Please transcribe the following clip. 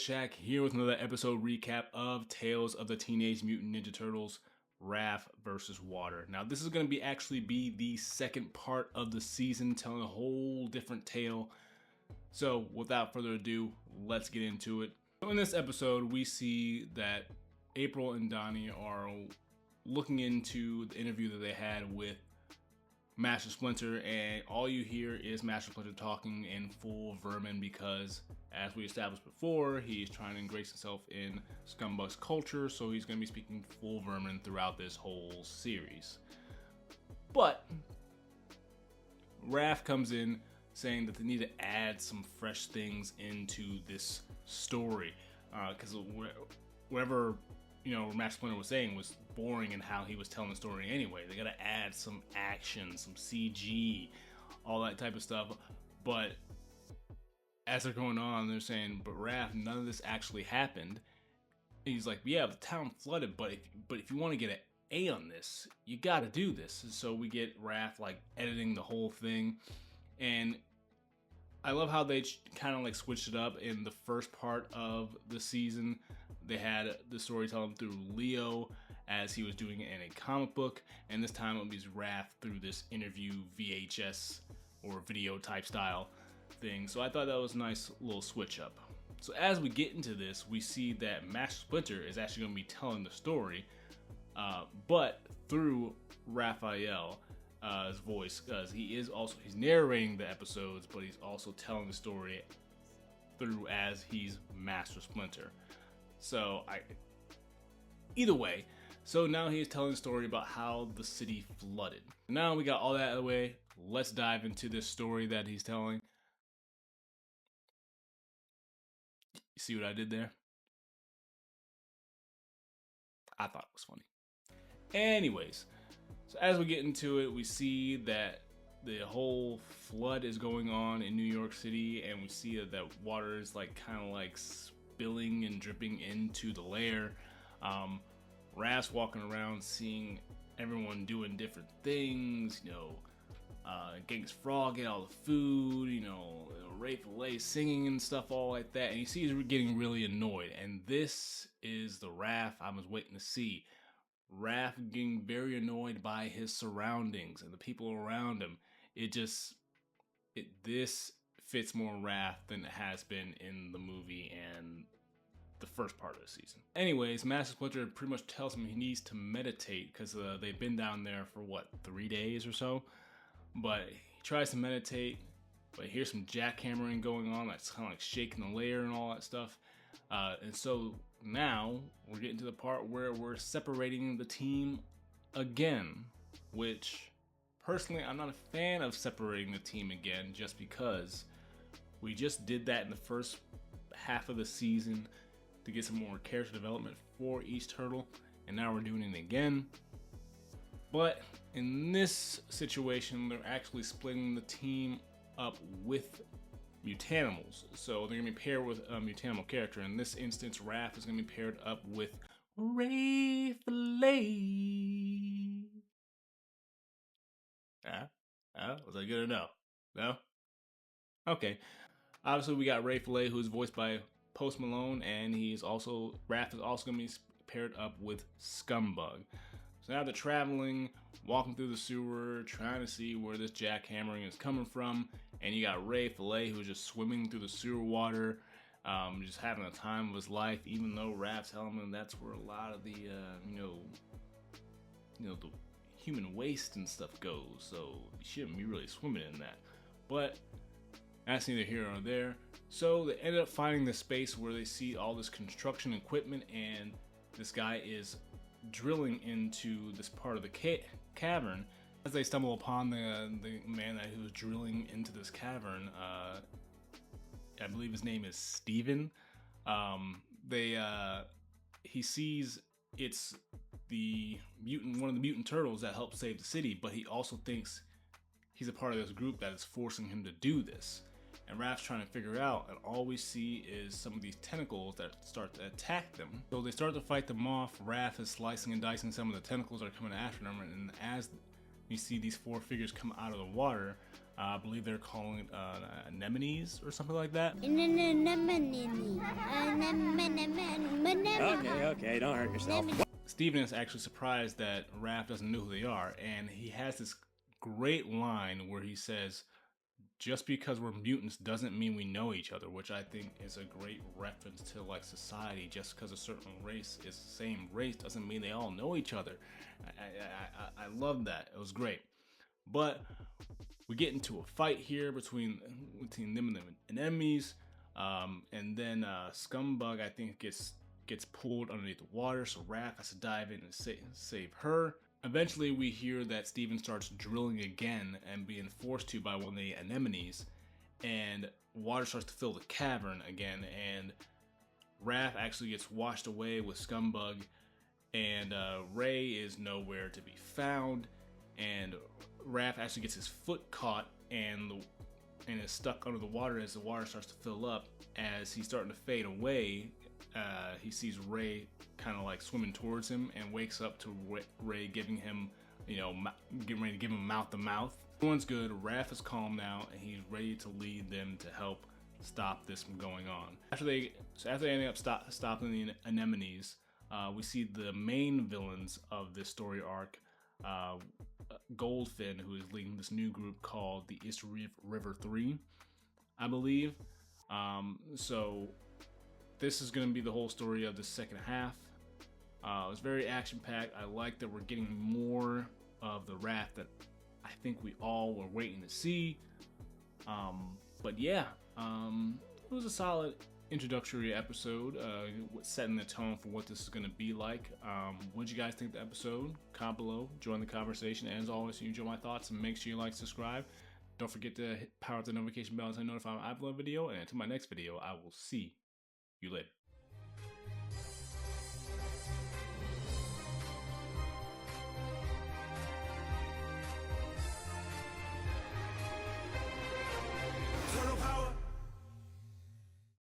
Shaq here with another episode recap of Tales of the Teenage Mutant Ninja Turtles, Raph versus Water. Now this is going to actually be the second part of the season, telling a whole different tale. So without further ado, let's get into it. So in this episode, we see that April and Donnie are looking into the interview that they had with Master Splinter, and all you hear is Master Splinter talking in full vermin because, as we established before, he's trying to ingrain himself in Scumbug's culture, so he's going to be speaking full vermin throughout this whole series. But Raph comes in saying that they need to add some fresh things into this story, because whatever Master Splinter was saying was boring in how he was telling the story anyway. They gotta add some action, some CG, all that type of stuff. But as they're going on, they're saying, but Raph, none of this actually happened. And he's like, yeah, the town flooded, but if you want to get an A on this, you gotta do this. And so we get Raph like editing the whole thing, and I love how they kind of like switched it up. In the first part of the season, they had the storytelling through Leo as he was doing it in a comic book, and this time it was Raph through this interview VHS or video type style thing. So I thought that was a nice little switch up. So as we get into this, we see that Master Splinter is actually going to be telling the story, but through Raphael. His voice, because he's narrating the episodes, but he's also telling the story through as he's Master Splinter. So either way, so now he's telling the story about how the city flooded. Now we got all that out of the way, let's dive into this story that he's telling. You see what I did there? I thought it was funny. Anyways, so as we get into it, we see that the whole flood is going on in New York City, and we see that water is like kind of like spilling and dripping into the lair. Raph's walking around seeing everyone doing different things, Genghis Frog get all the food, Ray Fillet singing and stuff, all like that, and you see he's getting really annoyed, and this is the Raph I was waiting to see. Raph getting very annoyed by his surroundings and the people around him. This fits more Raph than it has been in the movie and the first part of the season. Anyways, Master Splinter pretty much tells him he needs to meditate because they've been down there for 3 days or so. But he tries to meditate, but here's some jackhammering going on. That's kind of like shaking the layer and all that stuff. And so now we're getting to the part where we're separating the team again, which personally I'm not a fan of separating the team again, just because we just did that in the first half of the season to get some more character development for each turtle, and now we're doing it again. But in this situation, they're actually splitting the team up with Mutanimals, so they're gonna be paired with a Mutanimal character. In this instance, Raph is gonna be paired up with Ray Fillet. Was that good or no? No? Okay. Obviously, we got Ray Fillet, who's voiced by Post Malone, and Raph is also gonna be paired up with Scumbug. So now they're traveling, walking through the sewer, trying to see where this jackhammering is coming from. And you got Ray Fillet, who's just swimming through the sewer water, just having a time of his life, even though Raph's telling him that's where a lot of the, the human waste and stuff goes. So you shouldn't be really swimming in that. But that's neither here nor there. So they ended up finding the space where they see all this construction equipment, and this guy is drilling into this part of the cavern. As they stumble upon the man who was drilling into this cavern, I believe his name is Steven. He sees it's one of the mutant turtles that helped save the city, but he also thinks he's a part of this group that is forcing him to do this. And Raph's trying to figure out, and all we see is some of these tentacles that start to attack them. So they start to fight them off. Raph is slicing and dicing some of the tentacles that are coming after them, and as you see these four figures come out of the water. I believe they're calling it anemones or something like that. Okay, don't hurt yourself. Steven is actually surprised that Raph doesn't know who they are, and he has this great line where he says, just because we're mutants doesn't mean we know each other, which I think is a great reference to like society. Just because a certain race is the same race doesn't mean they all know each other. I love that. It was great. But we get into a fight here between them and the enemies, and then Scumbug, I think, gets pulled underneath the water, so Raph has to dive in and save her. Eventually, we hear that Steven starts drilling again and being forced to by one of the anemones, and water starts to fill the cavern again, and Raph actually gets washed away with Scumbug, and Ray is nowhere to be found, and Raph actually gets his foot caught and is stuck under the water as the water starts to fill up. As he's starting to fade away, he sees Ray kind of like swimming towards him and wakes up to Ray giving him, getting ready to give him mouth to mouth. Everyone's good. Raph is calm now, and he's ready to lead them to help stop this from going on. After they end up stopping the anemones, we see the main villains of this story arc, Goldfin, who is leading this new group called the East River 3, I believe. So this is going to be the whole story of the second half. It was very action-packed. I like that we're getting more of the Raph that I think we all were waiting to see. But yeah, it was a solid introductory episode, setting the tone for what this is going to be like. What did you guys think of the episode? Comment below, join the conversation, and as always, if you enjoy my thoughts, and make sure you like, subscribe. Don't forget to power up the notification bell to notify when I upload a video, and until my next video, I will see you later.